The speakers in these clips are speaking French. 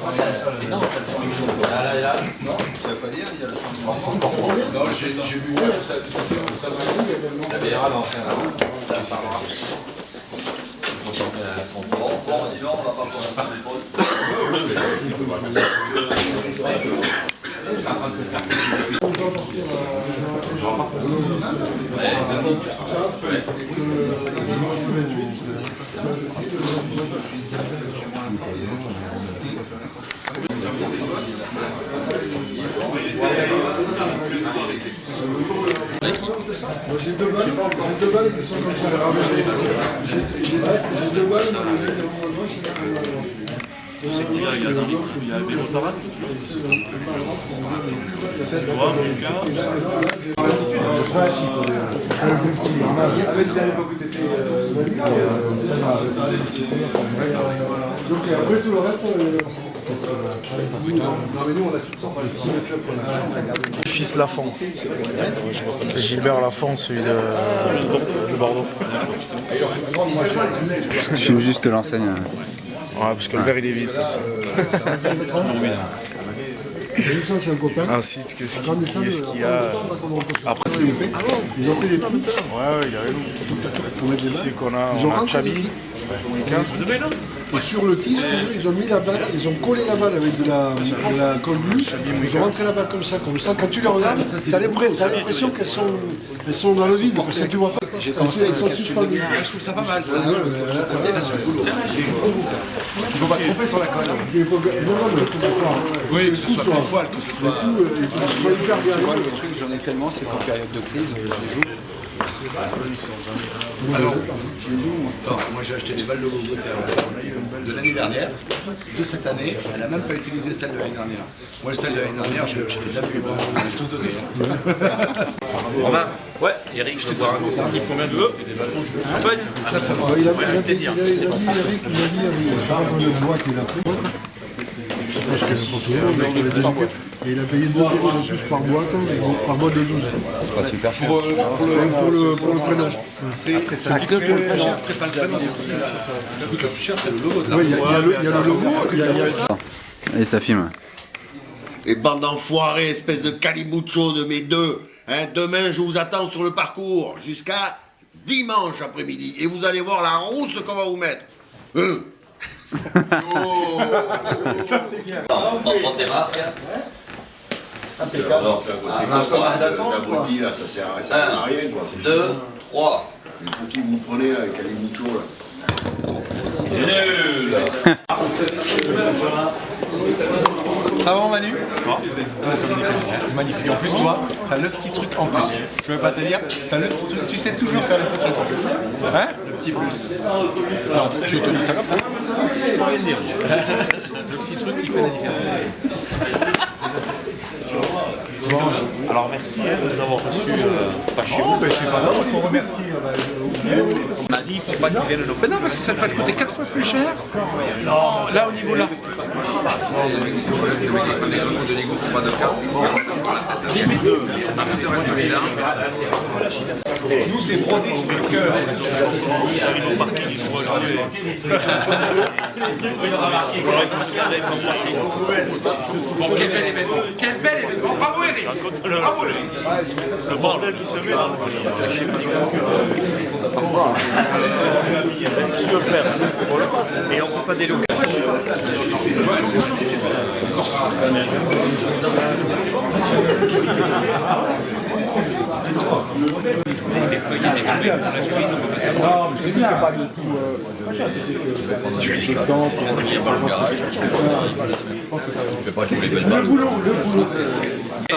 Non, ça veut pas dire, il y a le non, j'ai vu ça. La meilleure à l'entraîne. Bon, sinon, on va pas pouvoir faire des pauses. C'est en train de se faire. J'ai deux balles qui sont comme ça. J'ai deux balles, C'est qui regarde dans les coups, il y a Vélo Taran. donc après tout le reste, Fils Lafont, Gilbert Lafont, celui de Bordeaux. Je filme juste l'enseigne. Ouais, parce que le verre il est vide. Un site, qu'est-ce qu'il y a après? ils ont fait des trucs. Ouais, il y a raison. Ici qu'on a, on a Chabi. Et sur le titre, ils ont mis la balle, ils ont collé la balle avec de la colle bleue, ils ont rentré la balle comme ça. Quand tu les regardes, t'as l'impression qu'elles sont dans le vide, parce que tu vois pas. Elles sont suspendues. Je trouve ça pas mal, ça. Il faut pas tromper sur la colle. Oui, que ce soit pas poil, que ce soit. J'en ai tellement, c'est qu'en période de crise, je les joue. Alors, moi j'ai acheté des balles de Bogoté. On a eu une balle de l'année dernière, de cette année, elle n'a même pas utilisé celle de l'année dernière. Moi, celle de l'année dernière, j'ai fait de la pub, on est tous donné. Romain. Ouais, Eric, je te bois un coup. Combien de veux? Un peu. Il a plaisir. dit, Eric, il a dit, le boîte, il a pris. Parce que c'est pour tout le monde, et il a payé 2 € de plus par boîte de 12. Pour le prénage. Ce qui coûte le plus cher, c'est pas le prénom, ce qui coûte le plus cher, c'est le logo de la. Oui, il y a le logo, il y a ça. Et ça filme. Et bande d'enfoirés, espèce de calimucho de mes deux. Hein, demain, je vous attends sur le parcours jusqu'à dimanche après-midi. Et vous allez voir la rousse qu'on va vous mettre. Ça, c'est bien. On démarre. Alors, c'est comme ça, l'abruti, là, ça sert à rien, quoi. 2, 3. Les petits vous prenez avec calimucho, là. Nul. Ça va Manu? Magnifique. En plus toi, t'as le petit truc en plus. Je veux pas te dire, t'as le petit truc, tu sais toujours faire le petit truc en plus. Hein? Le petit plus. Alors, je te dis ça comme ça. Faut rien dire. Le petit truc, il fait la différence. Bon, alors merci de nous avoir reçus pas chez vous. Je suis pas là, il faut remercier. On m'a dit il faut pas qu'ils viennent nos. Mais non, parce que ça va te coûter 4 fois plus cher. Non, là au niveau là. Nous, c'est brodé sur le cœur. Bon, quel bel événement. Quel bel événement. Bravo Eric. Bravo Eric. Le bordel qui se met dans le pays. Qu'est-ce que tu veux faire? Et on ne peut pas délocaliser.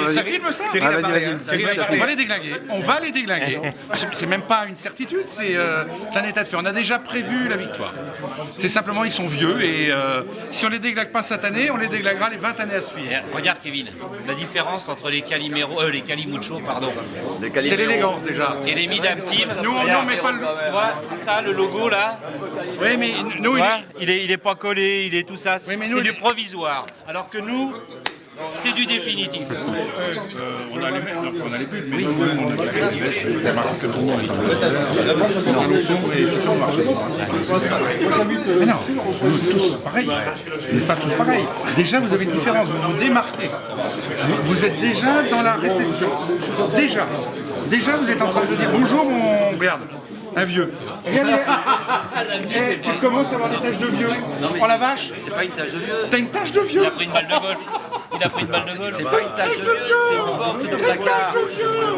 Ça filme ça? On va les déglinguer. On va les déglinguer. C'est même pas une certitude, c'est un état de fait. On a déjà prévu la victoire. C'est simplement, ils sont vieux et si on les déglingue pas cette année, on les déglinguera les 20 années à suivre. Regarde Kevin, la différence entre les Calimucho, pardon. C'est l'élégance déjà. Et les Midam Team. Nous, on ne met pas le. Tu vois, ça, le logo là. Oui, mais nous, il est pas collé, il est tout ça. Oui, mais c'est du provisoire. Alors que nous, C'est du définitif. On a les mêmes, enfin, on a les bulles, mais nous, on a la marque que tout le monde. Mais non, nous tous pareil. On n'est pas tous pareils. Déjà, vous avez une différence, vous vous démarquez. Vous êtes déjà dans la récession. Déjà, vous êtes en train de dire bonjour mon garde. Un vieux. Regarde, tu commences à avoir des taches de vieux. Oh la vache. C'est pas une tache de vieux. T'as une tache de vieux. Il a pris une balle de golf. Il a pris une balle de golf. C'est pas une tache de vieux, c'est une porte de placard.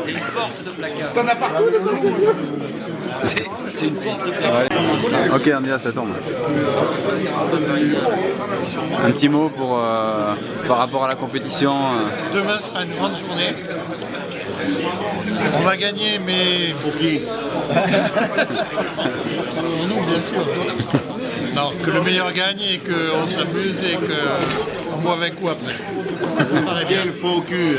C'est une porte de placard. T'en as partout de vieux. C'est une porte de placard. Ok, Andrea, ça tombe. Un petit mot pour, par rapport à la compétition. Demain sera une grande journée. On va gagner, mais pour qui? Nous, bien sûr. Non, que le meilleur gagne et qu'on s'amuse et qu'on boive un coup après. Ça paraît bien. Quel faux cul,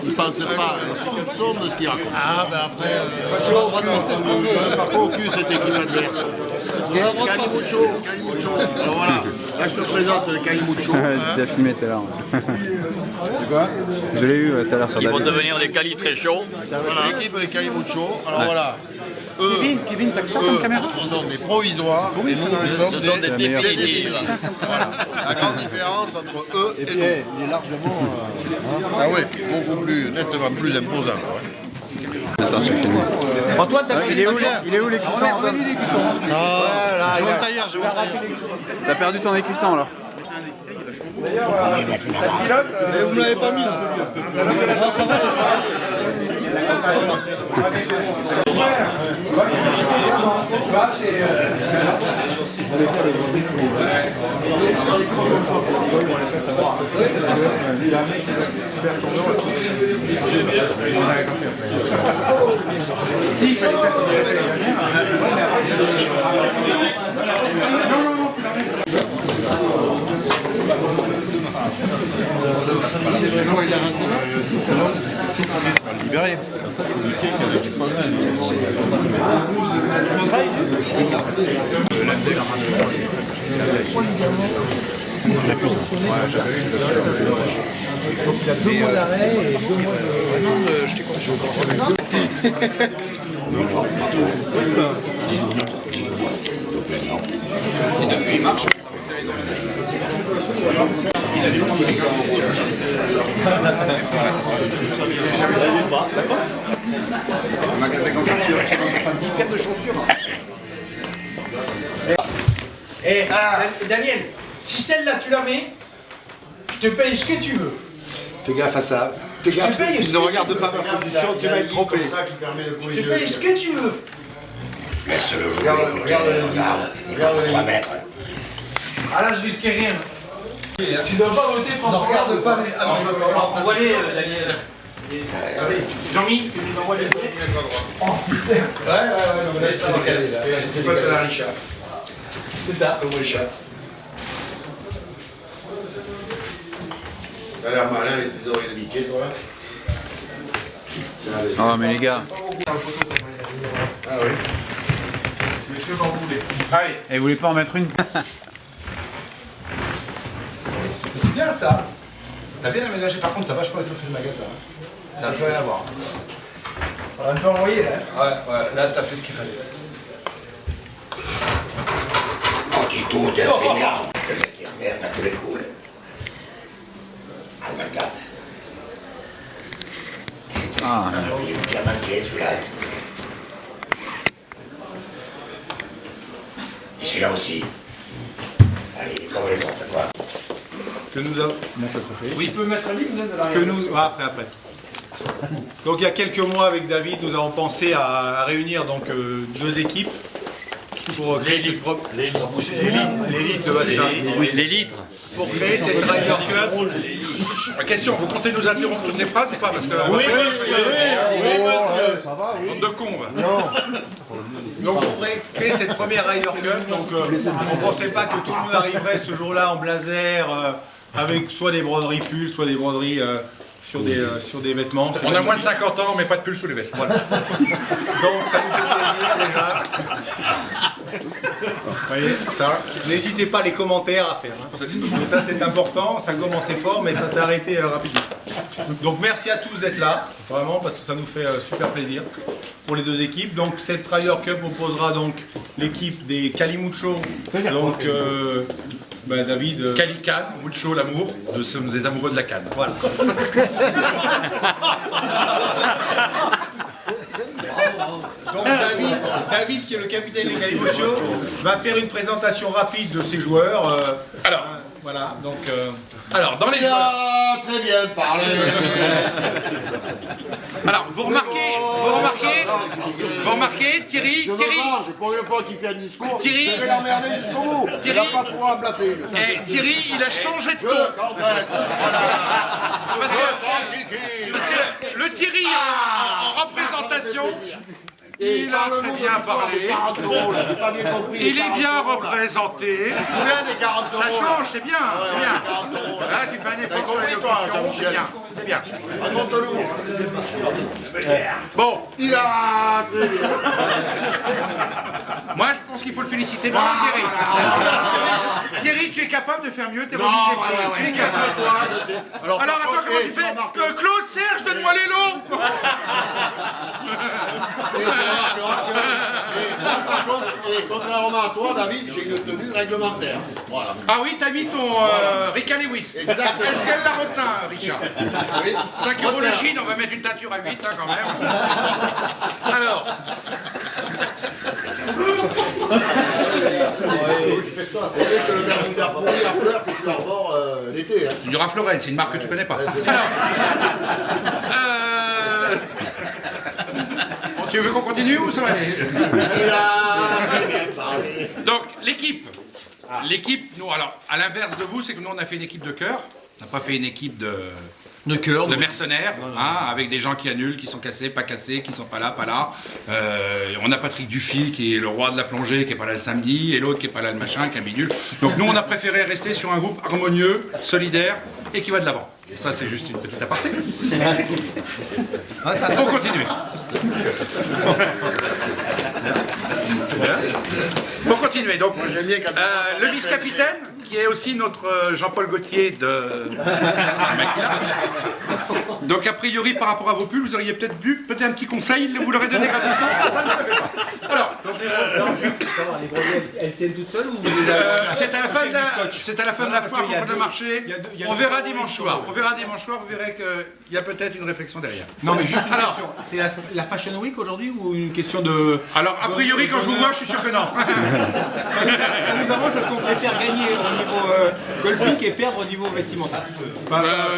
il pense pas un soupçon de ce qu'il raconte. Ah, ben après, on a le droit de penser ce qu'on veut. Pas faux cul cette équipe adverse. Calimucho. Alors voilà, là je te présente le Calimucho. J'ai déjà filmé tout à l'heure. Je l'ai eu tout à l'heure sur Ils vont David. devenir des calis très chauds. L'équipe des Calimucho, alors voilà. Kevin, t'as que ça comme caméra? Ce sont des provisoires et nous sommes Ce sont des des définitifs. Voilà. La grande différence entre eux et nous. Il est largement... Ah oui, beaucoup plus, nettement plus imposant. Attends, je vais filmer. Antoine, Il est où les cuissons, Antoine? Je vois le tailleur, je vois le tailleur. T'as perdu ton écuisson alors? Vous ne l'avez pas mis. Non, ça va, Libéré. Ça, c'est du cake avec du foie gras. Donc il y a 2 mois d'arrêt et 2 mois Un magasin comme ça, tu as 10 paires de chaussures. Daniel, si celle-là tu la mets, je te paye ce que tu veux. Fais gaffe à ça. Fais gaffe. paye. Ne regarde pas ma position, tu vas être trompé. Je te paye ce que tu veux. Laisse-le jouer. Regarde, il faut 3 mètres. Ah là, je risquais rien. Tu dois pas voter François. Ne regarde pas les... Ah non, je veux pas. Envoie-les, Daniel. Jean-Mi, tu nous envoies les essais. Oh putain. Ouais, c'est décalé là. C'est pas que la Richard. C'est ça. Comme Richard. T'as l'air malin avec tes oreilles de Mickey, toi. Oh, mais les gars. Ah oui. Monsieur, quand vous voulez. Allez. Et vous voulez pas en mettre une? C'est bien ça. T'as bien aménagé, par contre, t'as vachement étoffé le magasin. Ça a plus rien à voir. On va un peu envoyer là. Ouais, là t'as fait ce qu'il fallait. Oh, du tout, t'es un feignant. Le mec qui emmerde à tous les coups. Ah, my God. Ah. Il est bien manqué, celui-là. Et celui-là aussi. Allez, comme les autres, quoi. Que nous avons. Oui, tu peux mettre l'hymne de la Que nous. Ah, après. Donc il y a quelques mois avec David, nous avons pensé à réunir donc 2 équipes pour créer l'élite de Bachar. Les litres. Pour créer cette Ryder Cup. Question, vous comptez nous interrompre toutes les phrases ou pas? Parce que Oui, Ça va, oui. bande de cons, va. Donc on créer cette première Ryder Cup, donc on ne pensait pas que tout le monde arriverait ce jour-là en blazer, avec soit des broderies pulls, soit des broderies sur des vêtements. On a moins de 50 ans, mais pas de pull sous les vestes. Voilà. Donc ça nous fait plaisir déjà. Vous voyez, ça, n'hésitez pas les commentaires à faire. Hein. Donc ça c'est important, ça commençait fort mais ça s'est arrêté rapidement. Donc merci à tous d'être là, vraiment parce que ça nous fait super plaisir pour les deux équipes. Donc cette Ryder Cup opposera donc l'équipe des Calimucho, donc David... Calican, Mucho, l'amour, nous sommes des amoureux de la canne. Voilà. Donc David, qui est le capitaine des Calimucho, va faire une présentation rapide de ses joueurs. Alors, voilà, donc... Alors, dans les joueurs... Très bien parlé. Alors, vous remarquez, Thierry... Je me mange, pour une fois qu'il fait un discours, Thierry, je vais l'emmerder jusqu'au bout. Il va pas pouvoir me placer. Thierry, il a changé de ton. Parce que le Thierry, en représentation... Il a très bien parlé, il est bien représenté, ça change, c'est bien, c'est bien. Là tu fais un effort sur l'élocution, c'est bien, Bon, il a très bien. Moi je pense qu'il faut le féliciter, bravo Thierry. Thierry, tu es capable de faire mieux, t'es remisé. Tu es capable. Alors attends, comment tu fais Claude, Serge, donne-moi les lots. Par contre, contrairement à toi, David, j'ai une tenue réglementaire. Voilà. Ah oui, t'as mis ton Rika Lewis. Exactement. Est-ce qu'elle l'a retint, Richard? Oui. 5 € la Chine, on va mettre une teinture à 8 hein, quand même. Alors. C'est vrai que le verre pourri à fleurs que tu arbores l'été. C'est du Raflorel, c'est une marque que tu connais pas. Tu veux qu'on continue ou ça va aller? Donc, l'équipe. L'équipe, nous, alors, à l'inverse de vous, c'est que nous, on a fait une équipe de cœur. On n'a pas fait une équipe de mercenaires, hein, avec des gens qui annulent, qui sont cassés, pas cassés, qui sont pas là, pas là. On a Patrick Dufy, qui est le roi de la plongée, qui est pas là le samedi, et l'autre qui est pas là le machin, qui est un bidule. Donc, nous, on a préféré rester sur un groupe harmonieux, solidaire, et qui va de l'avant. Ça, c'est juste une petite aparté. On continue. Pour continuer, donc, le vice-capitaine, qui est aussi notre Jean-Paul Gaultier de Makila. Donc, a priori, par rapport à vos pulls, vous auriez peut-être un petit conseil, vous l'aurez donné gratuitement. Ça, ne savez pas. Alors, les brebis, elles tiennent toutes seules ou c'est à la fin de la foire qu'on fait le marché. On verra dimanche soir. On verra dimanche soir, vous verrez qu'il y a peut-être une réflexion derrière. Non, mais juste une question. C'est la Fashion Week aujourd'hui ou une question de... Alors, a priori, quand je vous vois, je suis sûr que non. Ça nous arrange parce qu'on préfère gagner au niveau golfique et perdre au niveau vestimentaire.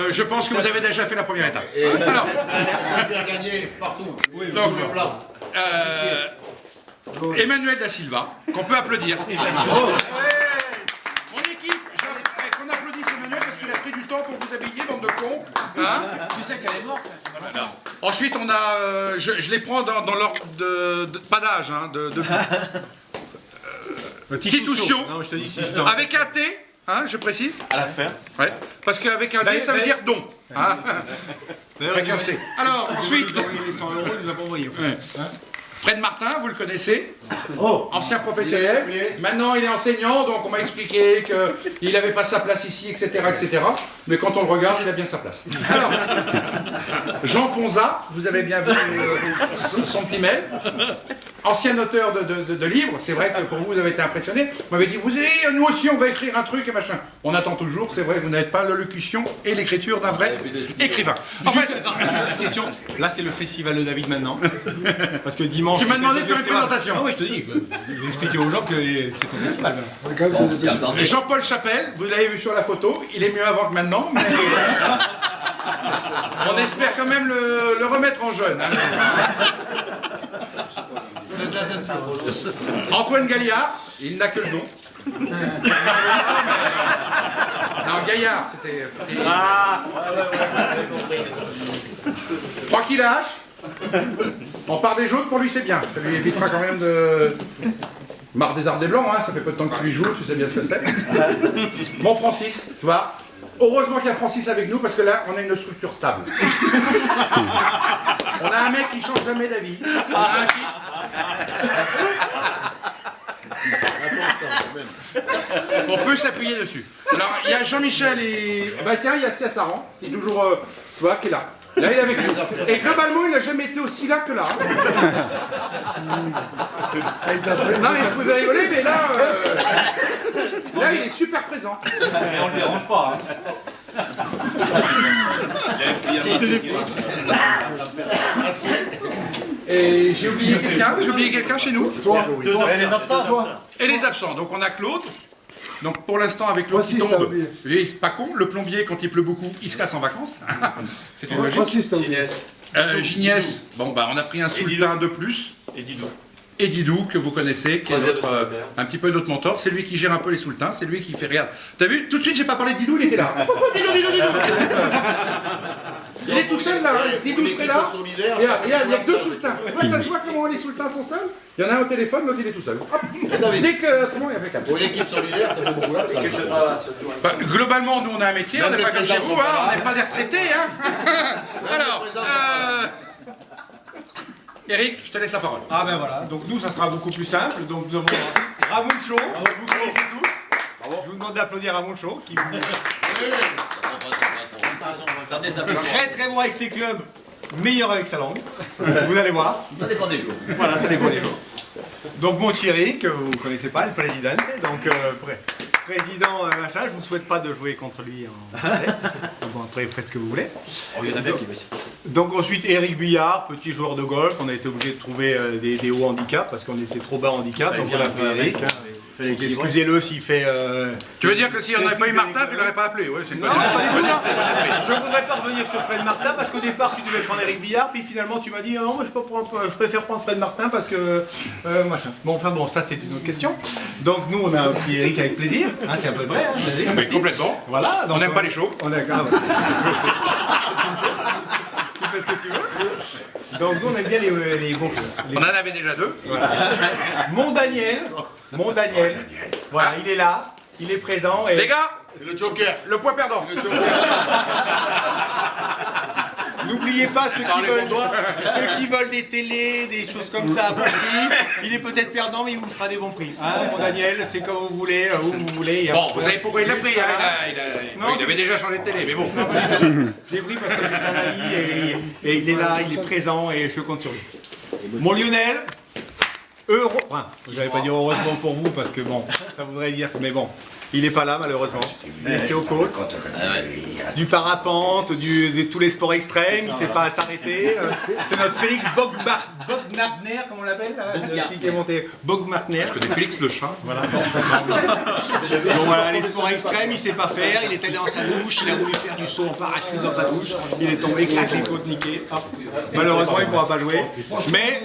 Je pense que vous avez déjà fait la première étape. Alors, on préfère gagner partout. Oui, donc, Emmanuel Da Silva, qu'on peut applaudir. Mon équipe, qu'on applaudisse Emmanuel parce qu'il a pris du temps pour vous habiller, bande de cons. Hein, tu sais qu'elle est morte. Ensuite, on a, je les prends dans l'ordre pas d'âge, hein, Titousio, avec un T, hein, je précise. À la fin. Ouais, parce qu'avec un T, ça veut dire don. Hein. Avec un C. Alors, ensuite... Les 100 €, il nous a pas envoyé. Fred Martin, vous le connaissez, ancien professionnel, maintenant il est enseignant, donc on m'a expliqué qu'il n'avait pas sa place ici, etc., etc. Mais quand on le regarde, il a bien sa place. Alors, Jean Ponza, vous avez bien vu son petit mail, ancien auteur de livres, c'est vrai que pour vous, vous avez été impressionné, vous m'avez dit, nous aussi on va écrire un truc et machin. On attend toujours, c'est vrai, vous n'avez pas l'élocution et l'écriture d'un vrai écrivain. En fait, juste une question, là c'est le festival de David maintenant, parce que dimanche... Tu m'as demandé de faire une présentation. Ah oui, je te dis, je vais expliquer aux gens que c'est ton festival. Et Jean-Paul Chapelle, vous l'avez vu sur la photo, il est mieux avant que maintenant, mais on espère quand même le remettre en jeune. Antoine Galliard, il n'a que le don. Non, Gaillard, c'était... Trois qu'il lâche. On part des jaunes, pour lui c'est bien. Ça lui évitera quand même de... Marre des arts des blancs, hein, ça fait peu de temps que tu lui joues, tu sais bien ce que c'est. Bon Francis, tu vois, heureusement qu'il y a Francis avec nous, parce que là, on a une structure stable. On a un mec qui change jamais d'avis. On peut s'appuyer dessus. Alors, il y a Jean-Michel et... Bah tiens, il y a Saran, qui est toujours... tu vois, qui est là. Là, il est avec nous. Et globalement, il n'a jamais été aussi là que là. Non, mais vous pouvez rigoler, mais là... Là, il est super présent. Et on le dérange pas. Hein. Et j'ai oublié quelqu'un chez nous. Toi, Et les absents. Et les absents. Donc on a Claude. Donc pour l'instant avec l'eau qui Francis, t'as tombe, oublié. lui, c'est pas con. Le plombier quand il pleut beaucoup, il se casse en vacances. C'est une logique. Francis, t'as oublié. Gignès. Bon bah on a pris un sultan de plus. Et Didou. Et Didou, que vous connaissez, qui est notre, un petit peu notre mentor, c'est lui qui gère un peu les sultans, c'est lui qui fait rien. T'as vu, tout de suite j'ai pas parlé de Didou, il était là. Pourquoi Didou Il est tout seul là, Didou serait là. Regarde, il y a que deux sultans. Ouais, ça se voit comment les sultans sont seuls. Il y en a un au téléphone, l'autre il est tout seul. Hop. Dès que, autrement il y a fait quatre. Pour une équipe solidaire, ça fait beaucoup là. Bah, globalement, nous on a un métier, on n'est pas comme chez vous, hein, on n'est pas des retraités. Hein. Alors, Eric, je te laisse la parole. Ah ben voilà, donc nous ça sera beaucoup plus simple. Donc nous avons Ramon Chaud, vous connaissez tous. Je vous demande d'applaudir Ramon Chaud qui très très bon avec ses clubs, meilleur avec sa langue. Vous allez voir. Ça dépend des jours. Voilà, ça dépend des jours. Donc mon Thierry, que vous ne connaissez pas, le président. Donc président machin, je vous souhaite pas de jouer contre lui en tête. Bon après vous faites ce que vous voulez. Oh, il y en a bien qui va s'y Donc ensuite Eric Buyard, petit joueur de golf, on a été obligé de trouver des hauts handicaps parce qu'on était trop bas handicap, donc on a pris Eric. Excusez-le s'il fait... Tu veux dire que s'il n'y en avait pas eu Martin, tu l'aurais pas appelé, ouais, c'est une bonne idée. Je voudrais pas revenir sur Fred Martin parce qu'au départ tu devais prendre Eric Billard, puis finalement tu m'as dit non, moi je préfère prendre Fred Martin parce que machin. Bon, enfin bon, ça c'est une autre question. Donc nous on a pris Eric avec plaisir, hein, c'est un peu vrai. Hein, mais complètement. Voilà. Donc, on n'aime pas les shows. On a grave. Tu fais ce que tu veux. Donc nous on aime bien les bons choses. On en avait déjà deux. Voilà. Mon Daniel, voilà, il est là, il est présent. Et... Les gars, c'est le Joker. Le point perdant. N'oubliez pas ceux qui veulent des télés, des choses comme ça à bon prix. Il est peut-être perdant, mais il vous fera des bons prix. Hein, mon Daniel, c'est comme vous voulez, où vous voulez. Bon, vous savez pourquoi il l'a pris, il avait déjà changé de télé, mais bon. Je l'ai pris parce que c'est un ami et il est là, il est présent et je compte sur lui. Mon Lionel, enfin, je n'allais pas dire heureusement pour vous parce que bon, ça voudrait dire que, mais bon, il n'est pas là malheureusement. Il est laissé aux côtes. Du parapente, de tous les sports extrêmes, il ne sait pas s'arrêter. C'est notre Félix Bogmartner, comment on l'appelle, qui est monté. Bogmartner. Je connais Félix le chat. Voilà. Donc voilà, les sports extrêmes, il ne sait pas faire. Il est allé dans sa douche, il a voulu faire du saut en parachute dans sa douche. Il est tombé, claque les côtes niquées. Malheureusement, il ne pourra pas jouer. Mais.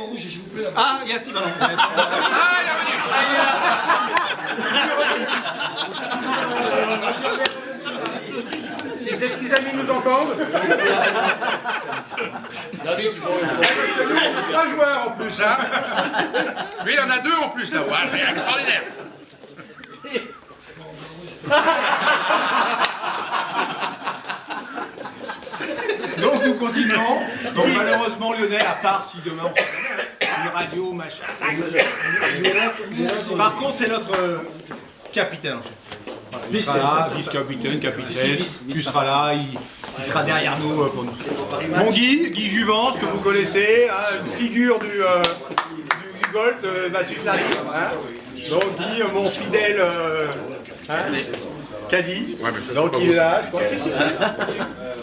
Ah, il y a Steve. Ah, il est revenu. Si les petits amis nous entendent. David, Trois joueurs en plus, hein. Lui, il en a deux en plus, là. Voilà, c'est extraordinaire. Donc nous continuons. Donc malheureusement Lionel, à part si demain on fait une radio, machin. Par contre c'est notre capitaine en chef. Voilà, il sera là, vice-capitaine, capitaine, tu seras là, il sera derrière nous pour nous. Mon Guy Juvence, que vous connaissez, hein, une figure du golf, Massus arrive. Hein. Donc Guy, mon fidèle caddie, donc il est là, je crois que c'est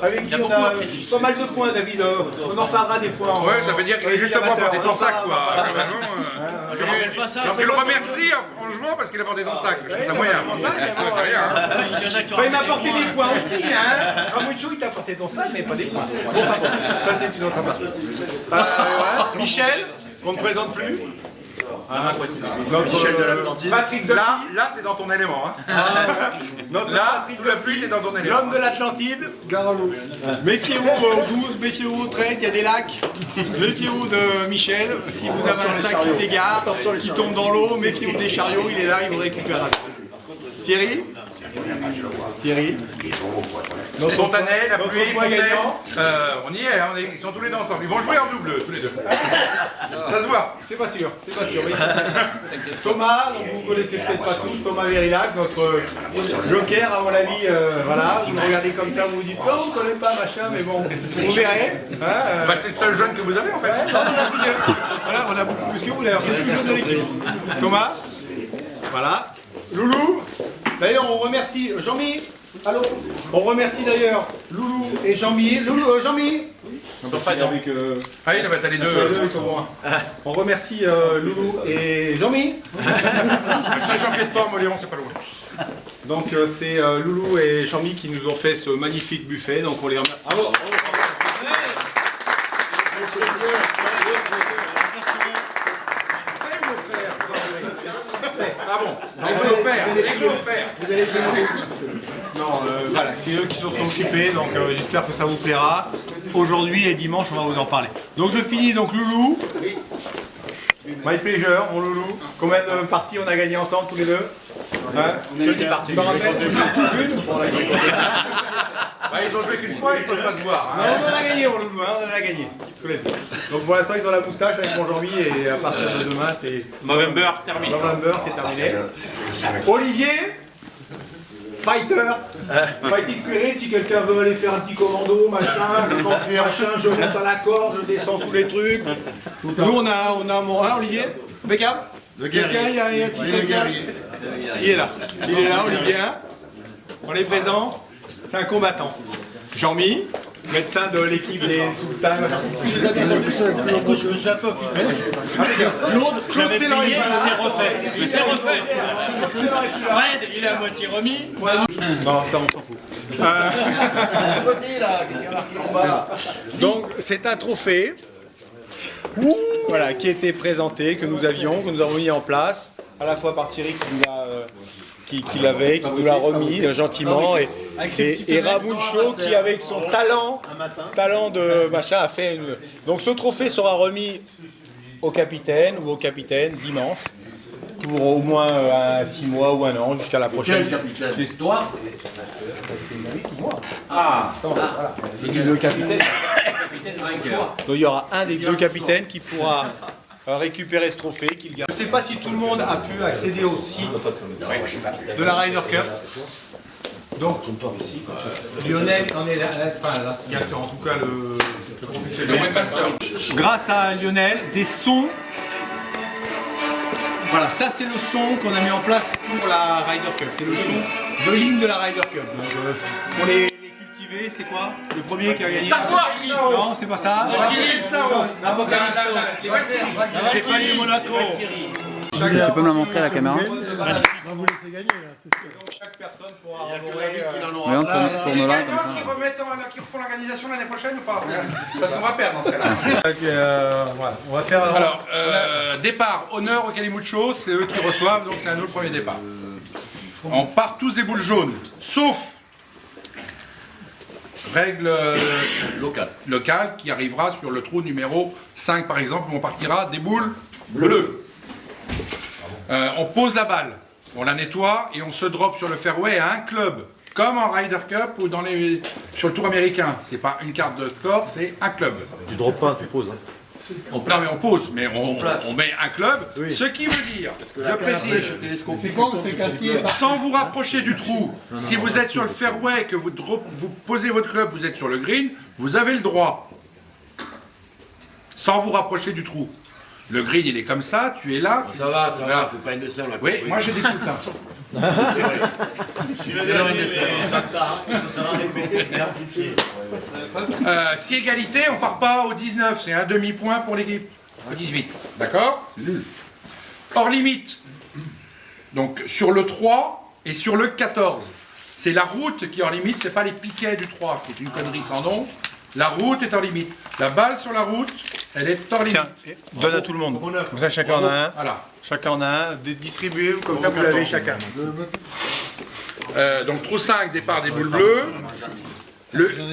avec qui on a pas mal de points, David. On en reparlera des points. Ouais, ça veut dire qu'il est juste pas porté dans le sac, quoi. Donc il le remercie en jouant parce qu'il a porté dans le sac. Je trouve ça moyen. Il m'a apporté des points aussi, hein. Ramucho, il t'a apporté ton sac, mais pas des points. Bon, enfin bon, ça c'est une autre partie. Voilà. Michel, qu'on ne présente plus. Michel de l'Atlantide. Patrick de là, t'es dans ton élément. Hein. Là, sous la pluie, t'es dans ton élément. L'homme de l'Atlantide. Garalo. Méfiez-vous au 12, méfiez-vous au 13, il y a des lacs. Méfiez-vous de Michel. Si vous avez un sac qui s'égare, qui tombe dans l'eau, méfiez-vous des chariots, il est là, il vous récupérera. Thierry, Thierry. Spontané, la notre pluie, point gagnant. on y est, hein, ils sont tous les deux ensemble. Ils vont jouer en double, tous les deux. Ça se voit. C'est pas sûr, c'est pas sûr. Mais Thomas, donc vous connaissez peut-être pas tous, Thomas Verillac, notre joker à mon avis, voilà, vous me regardez comme ça, vous vous dites non, vous ne connaissez pas, machin, mais bon, vous verrez. Hein, Bah, c'est le seul jeune que vous avez en fait. Ouais, non, voilà, on a beaucoup plus que vous d'ailleurs, c'est le plus jeune de l'équipe. Thomas, voilà. Loulou, d'ailleurs on remercie Jean-Mi, allô. On remercie d'ailleurs Loulou et Jean-Mi. Loulou, Jean-Mi. Ils sont présents. Ah oui, t'as les deux. On remercie Loulou et Jean-Mi. Saint-Jean-Pied-de-Port, Moléon, c'est pas loin. Donc c'est Loulou et Jean-Mi qui nous ont fait ce magnifique buffet, donc on les remercie. Bravo. Ah bon, les Non, voilà, c'est eux qui se sont occupés, donc j'espère que ça vous plaira. Aujourd'hui et dimanche, on va vous en parler. Donc je finis, donc Loulou. My pleasure, mon Loulou. Combien de parties on a gagné ensemble tous les deux? Hein? Je me rappelle une. Ils ont joué qu'une fois, ils ne peuvent pas se voir. Non, on en a gagné, mon Loulou, hein, on en a gagné. Tous les deux. Donc pour l'instant, ils ont la moustache avec mon Jean-Mi et à partir de demain, c'est. November terminé. November, c'est terminé. Olivier, fighter, fighting spirit, si quelqu'un veut aller faire un petit commando, machin, je monte à la corde, je descends sous les trucs. Nous, on a mon. Hein, Olivier? Impeccable? Le guerrier. Il est là. Il est là, Olivier. On est présent. C'est un combattant. Jean-Mi, médecin de l'équipe des Sultans. Tu les as bien connus? Je me suis un peu occupé. Claude, c'est l'heure. Il s'est refait. Fred, il est à moitié remis. Non, ça on s'en fout. Donc c'est un trophée voilà, qui a été présenté, que nous avons mis en place, à la fois par Thierry qui l'avait, qui nous l'a remis gentiment, et Ramuncho qui avec son talent de machin a fait une... Donc ce trophée sera remis au capitaine ou aux capitaines dimanche, pour au moins 6 mois ou 1 an, jusqu'à la prochaine. Quel capitaine? C'est toi? Ah, voilà. Le capitaine. Donc il y aura un des deux capitaines qui pourra récupérer ce trophée qu'il gagne. Je ne sais pas si tout le monde a pu accéder au site de la Ryder Cup. Donc Lionel en est l'instigateur, en tout cas le professionnel. Grâce à Lionel, des sons. Voilà, ça c'est le son qu'on a mis en place pour la Ryder Cup. C'est le son de l'hymne de la Ryder Cup. Donc pour les cultiver, c'est quoi? Le premier qui a gagné? Non, c'est pas ça. Stéphanie Monaco. Tu peux me la montrer à la caméra? Vous laissez gagner, là, c'est sûr. Chaque personne pourra arborer. Mais on tourne là, comme ça. qui refont l'organisation l'année prochaine ou pas? Parce qu'on va perdre dans ce cas-là. Voilà, on va faire. Alors, départ, honneur au Calimucho, c'est eux qui reçoivent, donc c'est à nous le premier départ. On part tous des boules jaunes, sauf règle locale qui arrivera sur le trou numéro 5 par exemple, où on partira des boules bleues. On pose la balle, on la nettoie et on se drop sur le fairway à un club, comme en Ryder Cup ou sur le tour américain. C'est pas une carte de score, c'est un club. Tu drops pas, tu poses. Hein. Non mais on pose, mais on met un club, ce qui veut dire, je précise, sans vous rapprocher du trou, si vous êtes sur le fairway, que vous posez votre club, vous êtes sur le green, vous avez le droit, sans vous rapprocher du trou. Le green il est comme ça, tu es là. Ça va, fais pas une dessin là. Oui, moi j'ai des soutiens. C'est vrai. Si égalité, on part pas au 19, c'est un demi-point pour l'équipe. Au 18, d'accord? Hors limite. Donc sur le 3 et sur le 14. C'est la route qui est hors limite, c'est pas les piquets du 3, qui est une connerie sans nom. La route est hors limite. La balle sur la route, elle est hors limite. Tiens, donne à tout le monde. Comme ça, chacun en a un. Voilà. Chacun en a un. Distribuez, comme ça, vous l'avez chacun. Donc trou 5, départ des boules bleues.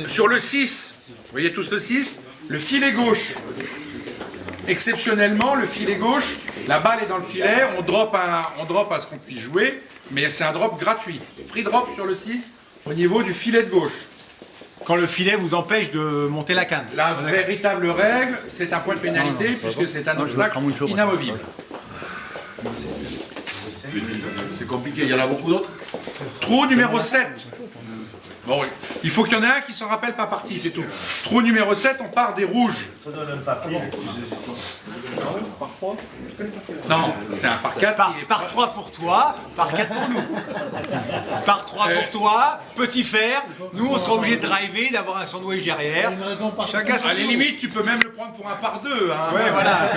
Sur le 6, vous voyez tous le 6, le filet gauche Exceptionnellement, le filet gauche, la balle est dans le filet, on drop à ce qu'on puisse jouer, mais c'est un drop gratuit. Free drop sur le 6 au niveau du filet de gauche. Quand le filet vous empêche de monter la canne. La véritable règle, c'est un point de pénalité puisque c'est un obstacle inamovible. C'est compliqué, il y en a beaucoup d'autres. Trou numéro 7. Bon, il faut qu'il y en ait un qui s'en rappelle pas partie, c'est tout. Trou numéro 7, on part des rouges. Non, c'est un par 4. Par 3 pour toi, par 4 pour nous. Par 3 pour toi, petit fer. Nous, on sera obligé de driver, d'avoir un sandwich derrière. Chacun son À la niveau. limite, tu peux même le prendre pour un par 2. Hein. Ouais, voilà.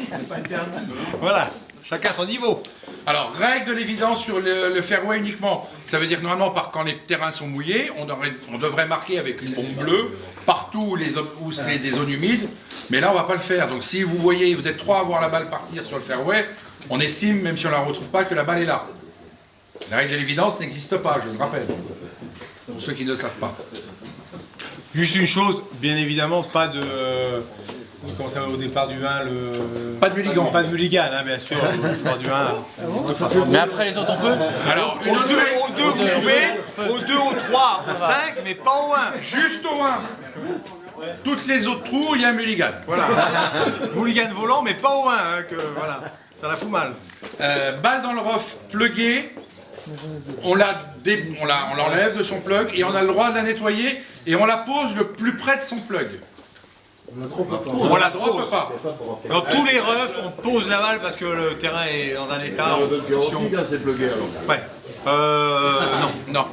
C'est pas interdit. Voilà, chacun son niveau. Alors, règle de l'évidence sur le fairway uniquement. Ça veut dire que normalement, quand les terrains sont mouillés, on devrait marquer avec une bombe bleue partout où c'est des zones humides. Mais là, on ne va pas le faire. Donc, si vous voyez, vous êtes 3 à voir la balle partir sur le fairway, on estime, même si on ne la retrouve pas, que la balle est là. La règle de l'évidence n'existe pas, je le rappelle. Pour ceux qui ne le savent pas. Juste une chose, bien évidemment, pas de... Comment ça va au départ du 1, Pas de mulligan. Pas de mulligan, hein, bien sûr. Au départ du 1, ça n'existe pas. Mais après les autres, on peut. Alors, Au 2, vous pouvez, au 2, au 3, au 5, mais pas au 1. juste au 1. Toutes les autres trous, il y a un mulligan. Voilà. Mulligan volant, mais pas au 1, hein, que voilà. Ça la fout mal. Balle dans le rough, plugué. On l'enlève de son plug et on a le droit de la nettoyer et on la pose le plus près de son plug. On la droppe pas. Dans tous les roughs, on pose la balle parce que le terrain est dans un état. C'est plugué alors. Ouais. Non.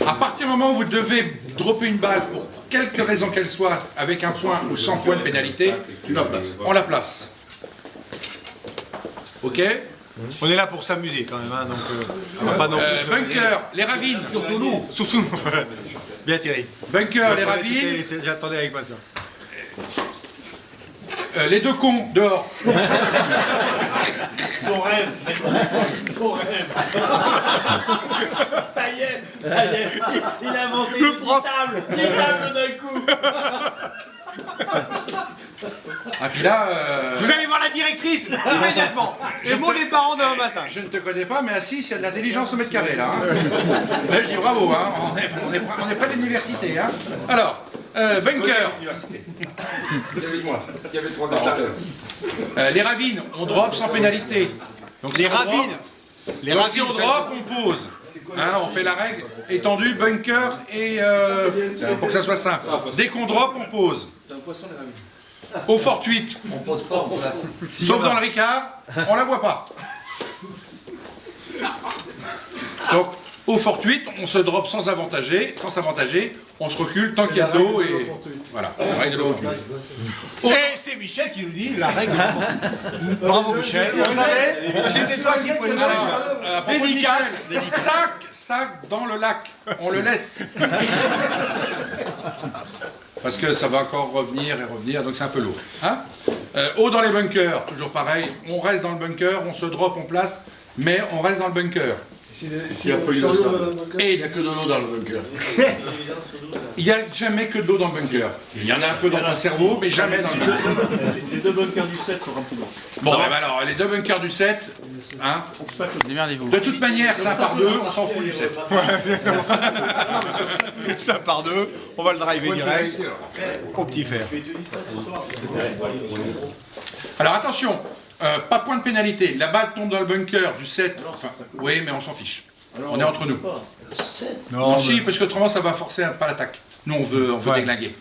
À partir du moment où vous devez dropper une balle, pour quelque raison qu'elle soit, avec un point ou sans point de pénalité, on la place. Ok. On est là pour s'amuser quand même, hein, donc on va pas non plus. Bunker, les ravines. Surtout nous. Surtout nous. Bien tiré. Bunker, les ravines. J'attendais avec patience. Les deux cons, dehors. Son rêve. Son rêve. Ça y est. Il a avancé Le prof. des tables d'un coup. Ah puis là... Vous allez voir la directrice immédiatement. Et mot des parents demain matin. Je ne te connais pas, mais assis, il y a de l'intelligence au mètre carré, là. Hein. Là, je dis bravo, hein. On est près de l'université. Hein. Alors, bunker. Excuse-moi, il y avait 3 étapes. Les ravines, on drop sans pénalité. Donc les ravines. Donc si on drop, on pose. Hein, on fait la règle étendue, bunker et... pour que ça soit simple. Dès qu'on drop, on pose. C'est un poisson, les ravines. Au fortuite, On pose pas, on place. sauf dans le Ricard, on la voit pas. Donc, au fortuite, on se drop sans s'avantager, on se recule tant qu'il y a de l'eau et... Voilà, la règle de l'eau fortuite. Et c'est Michel qui nous dit la règle. Bravo Michel. On savait. C'était toi qui prenais la À propos de Michel, sac dans le lac, on le laisse. Parce que ça va encore revenir et revenir, donc c'est un peu lourd. Hein, eau dans les bunkers, toujours pareil, on reste dans le bunker, on se drop, on place, mais on reste dans le bunker. Il n'y a pas eu de ça. Et il n'y a que de l'eau dans le bunker. Il n'y a jamais que de l'eau dans le bunker. Il y en a un peu dans ton cerveau, mais jamais dans le bunker. Les deux bunkers du 7 sont remplis d'eau. Bon, ben alors, les deux bunkers du 7, hein, Démerdez-vous. de toute manière, c'est un par deux, on s'en fout du 7. Ça par deux. On va le driver direct. Au petit fer. Alors attention, pas point de pénalité, la balle tombe dans le bunker du 7, enfin, oui, mais on s'en fiche. On est entre nous. Non, si, parce que autrement ça va forcer pas l'attaque. Nous on veut déglinguer.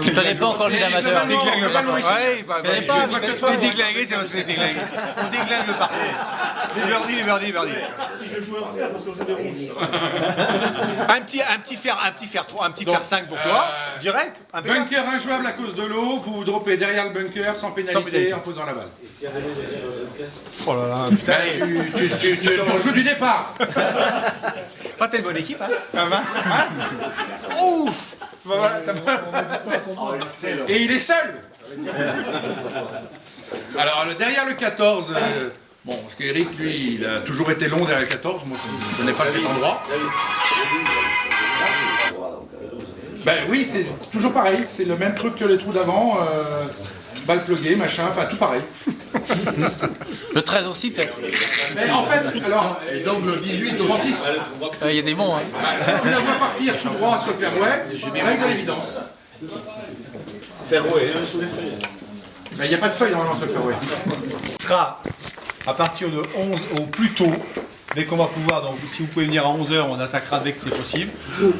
Tu connais pas encore les amateurs. Déglingue le parcours. Ouais, connais pas, c'est déglingué, c'est aussi déglingué. On déglingue le parcours. Les birdies. Si je jouais en fer, parce que je joue des rouges. Un petit fer 5 pour toi. Direct. Bunker injouable à cause de l'eau, vous vous droppez derrière le bunker sans pénalité en posant la balle. Oh là là, putain. Tu joues du départ. Ah, t'as une bonne équipe, hein. Ouf. Et il est seul. Alors derrière le 14, bon, parce qu'Eric, lui, il a toujours été long derrière le 14, moi je ne connais pas cet endroit. Ben oui, c'est toujours pareil, c'est le même truc que les trous d'avant, balle pluguée, machin, enfin tout pareil. Le 13 aussi peut-être. Mais en fait, alors, Et donc le 18 au Francis, Il y a des bons. Hein. vous la voyez partir tout droit sur le fairway, j'ai règle l'évidence. Fairway. Ben, il n'y a pas de feuille normalement sur le fairway. Ce sera à partir de 11 au plus tôt, dès qu'on va pouvoir. Donc si vous pouvez venir à 11h, on attaquera dès que c'est possible.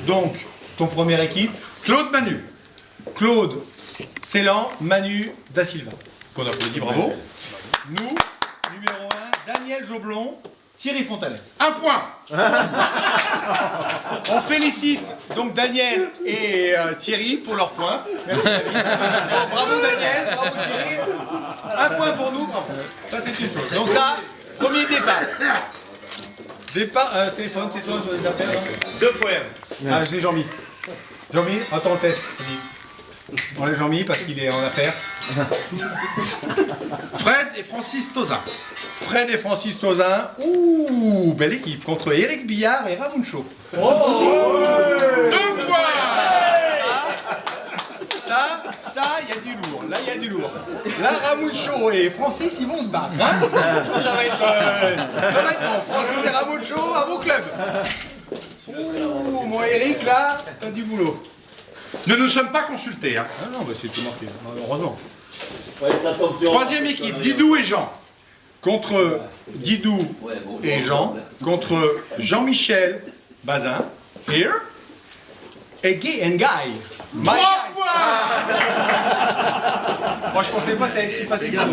Donc, ton première équipe, Claude Manu. Claude Célan, Manu Da Silva. Qu'on applaudit, bravo. Nous, numéro 1, Daniel Joblon, Thierry Fontanet. 1 point. On félicite donc Daniel et Thierry pour leurs points. Merci David. Bon, bravo Daniel, bravo Thierry. 1 point pour nous. Ça c'est une chose. Donc ça, premier départ. Téléphone, c'est toi sur les affaires. 2 points. Ah, j'ai Jean-Mi. Jean-Mi, attends, on teste. Vas-y. On laisse Jean-Mi parce qu'il est en affaires. Fred et Francis Tozin. Fred et Francis Tozin. Ouh, belle équipe contre Eric Billard et Ramuncho. 2 points. Ça, il y a du lourd. Là, il y a du lourd. Là, Ramuncho et Francis, ils vont se battre. Hein, ça va être bon. Francis et Ramuncho, à vos clubs. Ouh, mon Eric, là, t'as du boulot. Ne nous sommes pas consultés. Hein. Ah non, bah c'est tout marqué. Heureusement. Troisième équipe, Didou et Jean. Contre Didou et Jean. Contre Jean-Michel Bazin. Here. Et Guy and Guy. My 3 guy. points. Moi, je pensais pas que ça allait se passer ça.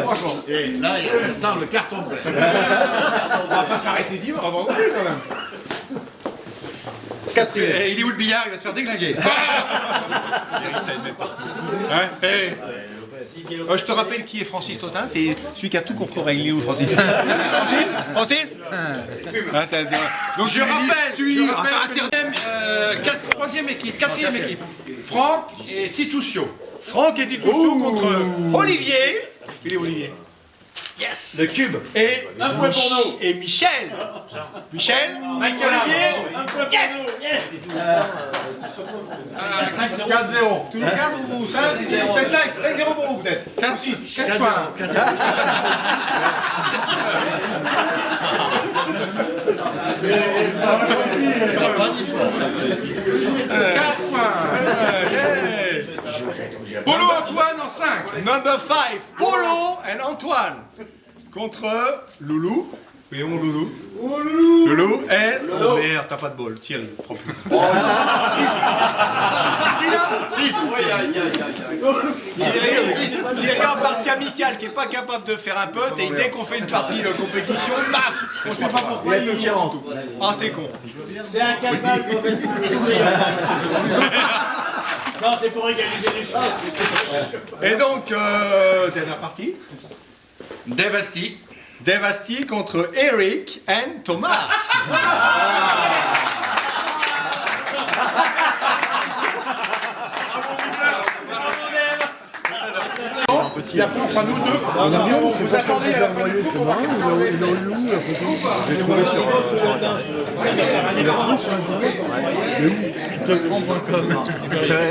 Franchement. Et là, ça sent le carton plein. On va pas s'arrêter d'y avant quand même. Quatrième. Et il est où le billard? Il va se faire déglinguer. Hein je te rappelle qui est Francis Tozin, c'est celui qui a tout compris. Il est où Francis? Francis Donc je rappelle que troisième équipe, quatrième équipe. Franck et Titousio. Franck et Titousio contre Olivier. Il est Olivier. Yes. Le cube. Et 1 point pour nous. Et Michel. Michel. Michael Olivier. 1 point pour Yes. nous. Yes. 4-0. Tous les 4 ou 5? Peut-être 5. 5-0 pour vous peut-être. 4 6, 4 points. 4 points. Polo Antoine en 5. Number 5. Polo and Antoine. Contre Loulou. Oui, mon Loulou. Loulou et... Oh merde, t'as pas de bol. Thierry, prends plus. 6 là 6. Thierry en partie amicale qui est pas capable de faire un putt et dès qu'on fait une partie de compétition, paf, on sait pas pourquoi il tire en tout. Ah, c'est con. C'est un calmal. Non, c'est pour égaliser les chances. Et donc, dernière partie. Devasti. Devasti contre Eric and Thomas. Et après on fera nous deux. On a bien, c'est Vous pas sûr attendez que à la j'ai fin du envoyé, coup c'est pour voir marrant, quel temps vous avez il a eu où la photo? J'ai trouvé sur Internet. Mais où? Je te prends.com.